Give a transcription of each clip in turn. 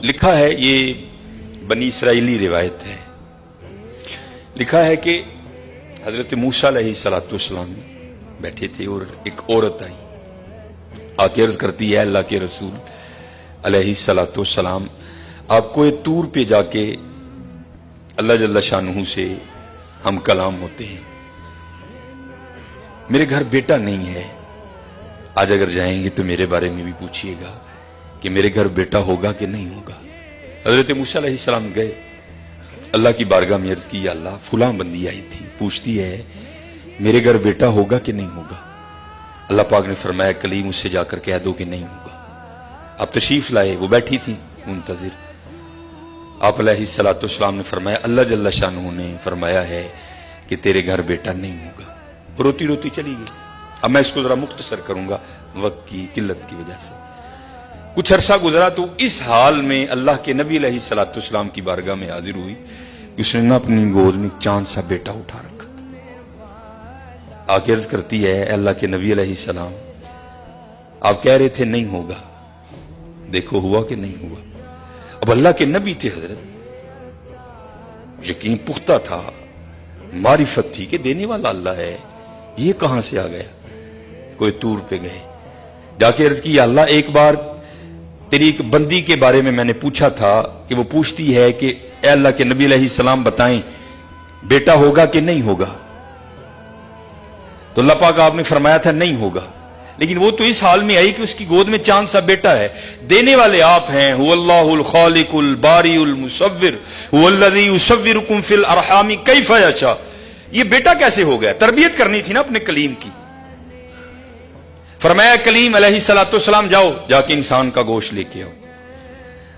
लिखा है, ये बनी इसराइली रिवायत है, लिखा है कि हजरत मूसा अलैहिस्सलाम बैठे थे और एक औरत आई, आके अर्ज करती है, अल्लाह के रसूल अलैहिस्सलाम, आपको ये तूर पे जाके अल्लाह जल्ला शानहू से हम कलाम होते हैं, मेरे घर बेटा नहीं है, आज अगर जाएंगे तो मेरे बारे में भी पूछिएगा कि मेरे घर बेटा होगा कि नहीं होगा। हजरत मूसा अलैहिस्सलाम गए, अल्लाह की बारगाह में अर्ज की, अल्लाह फुलां बंदी आई थी, पूछती है मेरे घर बेटा होगा कि नहीं होगा। अल्लाह पाक ने फरमाया, कलीम उससे जाकर कह दो कि नहीं होगा। आप तशरीफ लाए, वो बैठी थी मुंतजिर। आप अलैहिस्सलाम ने फरमाया, अल्लाह जल्ला शानहू ने फरमाया है कि तेरे घर बेटा नहीं होगा। रोती रोती चली गई। अब मैं इसको जरा मुख्तसर करूंगा वक्त की किल्लत की वजह से। कुछ अरसा गुजरा तो इस हाल में अल्लाह के नबी अलैहिस्सलाम की बारगाह में हाजिर हुई, उसने ना अपनी गोद में चांद सा बेटा उठा रखा था। आके अर्ज करती है, अल्लाह के नबी अलैहिस्सलाम, आप कह रहे थे नहीं होगा, देखो हुआ कि नहीं हुआ। अब अल्लाह के नबी थे हजरत, यकीन पुख्ता था, मारिफत थी कि देने वाला अल्लाह है, ये कहां से आ गया। कोई तूर पे गए, जाके अर्ज की, अल्लाह एक बार तेरी एक बंदी के बारे में मैंने पूछा था कि वो पूछती है कि ए अल्लाह के नबी अलैहिस्सलाम बताएं बेटा होगा कि नहीं होगा। तो अल्लाह पाक आपने फरमाया था नहीं होगा, लेकिन वो तो इस हाल में आई कि उसकी गोद में चांद सा बेटा है। देने वाले आप हैं, हुवल्लाहुल खालिकुल बारिउल मुसव्विर हुवल्लज़ी युसव्विरुकुम फिल अरहामी कैफ़ यशा। ये बेटा कैसे हो गया? तरबियत करनी थी ना अपने कलीम की। फरमाया कलीम अलैहिस्सलाम, जाओ जाके इंसान का गोश्त लेके आओ।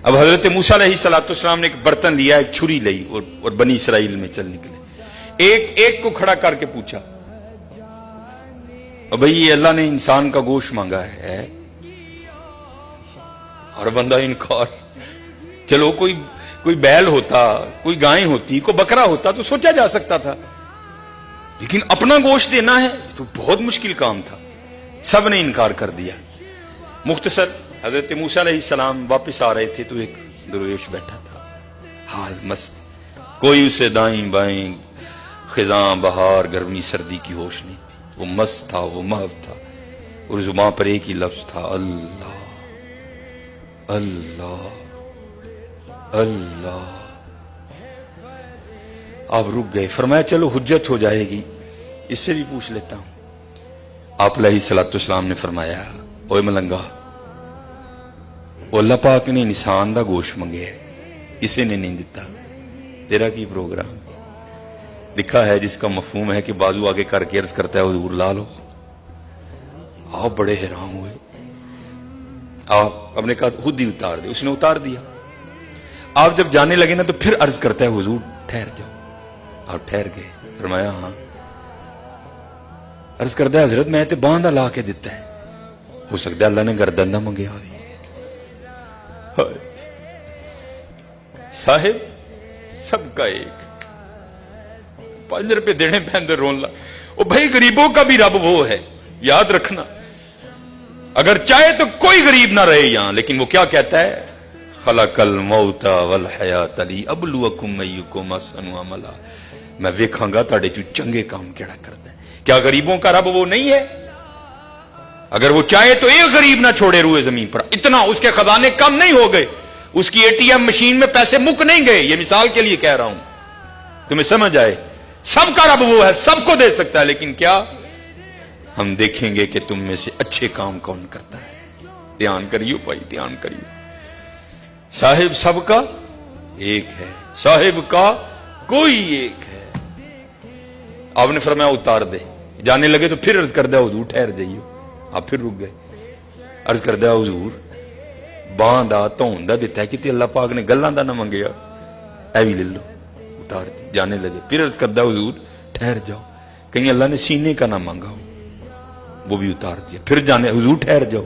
अब हजरत मूसा अलैहिस्सलाम ने एक बर्तन लिया, एक छुरी ली और बनी इसराइल में चल निकले। एक एक को खड़ा करके पूछा, भाई ये अल्लाह ने इंसान का गोश्त मांगा है, और बंदा इनकार। चलो कोई बैल होता, कोई गाय होती, कोई बकरा होता तो सोचा जा सकता था, लेकिन अपना गोश्त देना है तो बहुत मुश्किल काम था। सब ने इनकार कर दिया। मुख्तसर हजरत मूसा अलैहिस्सलाम वापस आ रहे थे तो एक दरवेश बैठा था, हाल मस्त, कोई उसे दाएं बाएं खिजां बहार गर्मी सर्दी की होश नहीं थी। वो मस्त था, वो महव था, और जुबान पर एक ही लफ्ज था, अल्लाह अल्लाह अल्लाह। आप रुक गए, फरमाया चलो हुज्जत हो जाएगी, इससे भी पूछ लेता हूं। आप अलैहिस्सलाम ने फरमाया, ओए मलंगा, अल्लाह पाक ने इंसान दा गोश्त मंगे है, इसे ने नहीं दिता, तेरा की प्रोग्राम। लिखा है जिसका मफहूम है कि बाजू आगे करके अर्ज करता है, हुजूर ला लो। आप बड़े हैरान हुए, आप अपने कहा खुद ही उतार दे, उसने उतार दिया। आप जब जाने लगे ना तो फिर अर्ज करता है, हुजूर ठहर जाओ। आप ठहर गए, फरमाया हाँ। अर्ज करता है, हजरत मैं तो बांधा ला के दिता है, हो सकता है अल्लाह ने गर्दन ना मंगे। साहिब सबका एक, 5 रुपए देने पैंदे रोन ला। ओ भाई गरीबों का भी रब वो है, याद रखना। अगर चाहे तो कोई गरीब ना रहे यहां, लेकिन वो क्या कहता है, खलकल मौता वल हयात लिअब्लुवकुम अय्युकुम अहसनु अमला। मैं वेखांगा तुहाडे चों चंगे काम केड़ा करदा है। क्या गरीबों का रब वो नहीं है? अगर वो चाहे तो एक गरीब ना छोड़े रूए जमीन पर। इतना उसके खजाने कम नहीं हो गए, उसकी एटीएम मशीन में पैसे मुक नहीं गए। ये मिसाल के लिए कह रहा हूं, तुम्हें समझ आए। सबका रब वो है, सबको दे सकता है, लेकिन क्या हम देखेंगे कि तुम में से अच्छे काम कौन करता है। ध्यान करियो भाई, ध्यान करियो। साहिब सबका एक है, साहिब का कोई एक है। आपने फरमाया उतार दे। जाने लगे तो फिर अर्ज कर दिया, हुजूर ठहर जाइए। आप फिर रुक गए, अर्ज कर दिया, हुजूर बांह दा धौन दा दिता है कि अल्लाह पाक ने गल्लां दा ना मंगया, ऐ भी ले लो। उतार दी। जाने लगे, फिर अर्ज कर दिया, हुजूर ठहर जाओ, कहीं अल्लाह ने सीने का ना मांगा हो, वो भी उतार दिया। फिर जाने, हुजूर ठहर जाओ,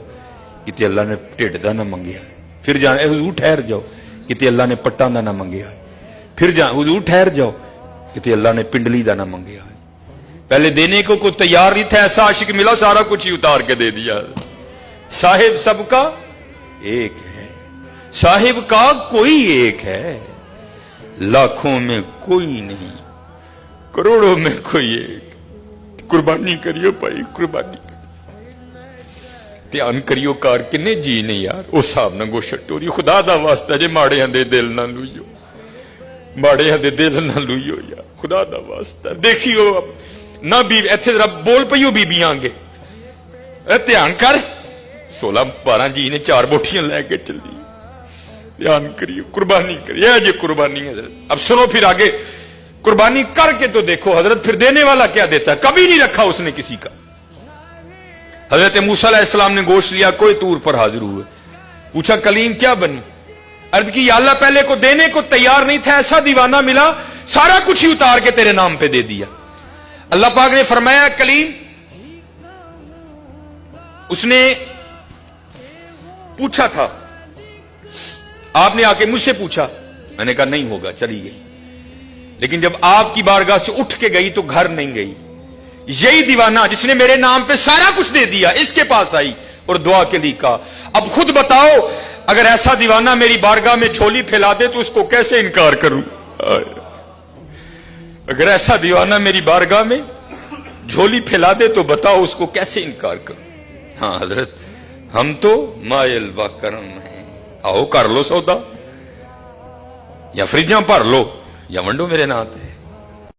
कि अल्लाह ने ढिड दा ना मंगया। फिर जाने, हुजूर ठहर जाओ, कि अल्लाह ने पट्टां दा ना मंगया। फिर जा, हुजूर ठहर जाओ, कि अल्लाह ने पिंडली दा ना मंगया। पहले देने को कोई तैयार नहीं था, ऐसा आशिक मिला सारा कुछ ही उतार के दे दिया। साहिब सबका एक है, साहिब का कोई एक है, लाखों में कोई नहीं, करोड़ों में कोई एक। कुर्बानी करियो भाई, कुर्बानी ध्यान करियो कार किन्ने जी ने यार उस हिसाब न गोशत टोरी। खुदा दा वास्ता जे माड़ियां दे दिल ना लुइयो, माड़ियां दे दिल ना लुइयो यार, खुदा दा वास्ता। देखियो ना भी इत्थे जरा बोल पईयो बीबियां आगे, ध्यान कर 16-12 जी ने 4 बोटियां लैके चली। ध्यान करियो, कुर्बानी करिए, ये कुर्बानी है। अब सुनो फिर आगे, कुर्बानी करके तो देखो हजरत फिर देने वाला क्या देता है। कभी नहीं रखा उसने किसी का। हजरत मूसा अलैहिस्सलाम ने गोश्त लिया, कोई तूर पर हाजिर हुए, पूछा कलीम क्या बनी? अर्ज की या अल्लाह पहले को देने को तैयार नहीं था, ऐसा दीवाना मिला सारा कुछ ही उतार के तेरे नाम पे दे दिया। अल्लाह पाक ने फरमाया कलीम, उसने पूछा था, आपने आके मुझसे पूछा, मैंने कहा नहीं होगा, चली गई। लेकिन जब आपकी बारगाह से उठ के गई तो घर नहीं गई। यही दीवाना जिसने मेरे नाम पे सारा कुछ दे दिया, इसके पास आई और दुआ के लिए कहा। अब खुद बताओ, अगर ऐसा दीवाना मेरी बारगाह में झोली फैला दे तो उसको कैसे इनकार करूं? अगर ऐसा दीवाना मेरी बारगाह में झोली फैला दे तो बताओ उसको कैसे इनकार करूं? हाँ हजरत, हम तो मायल व करम है, आओ कर लो सौदा, या फ्रिजां भर लो या वंडो मेरे नाम पे।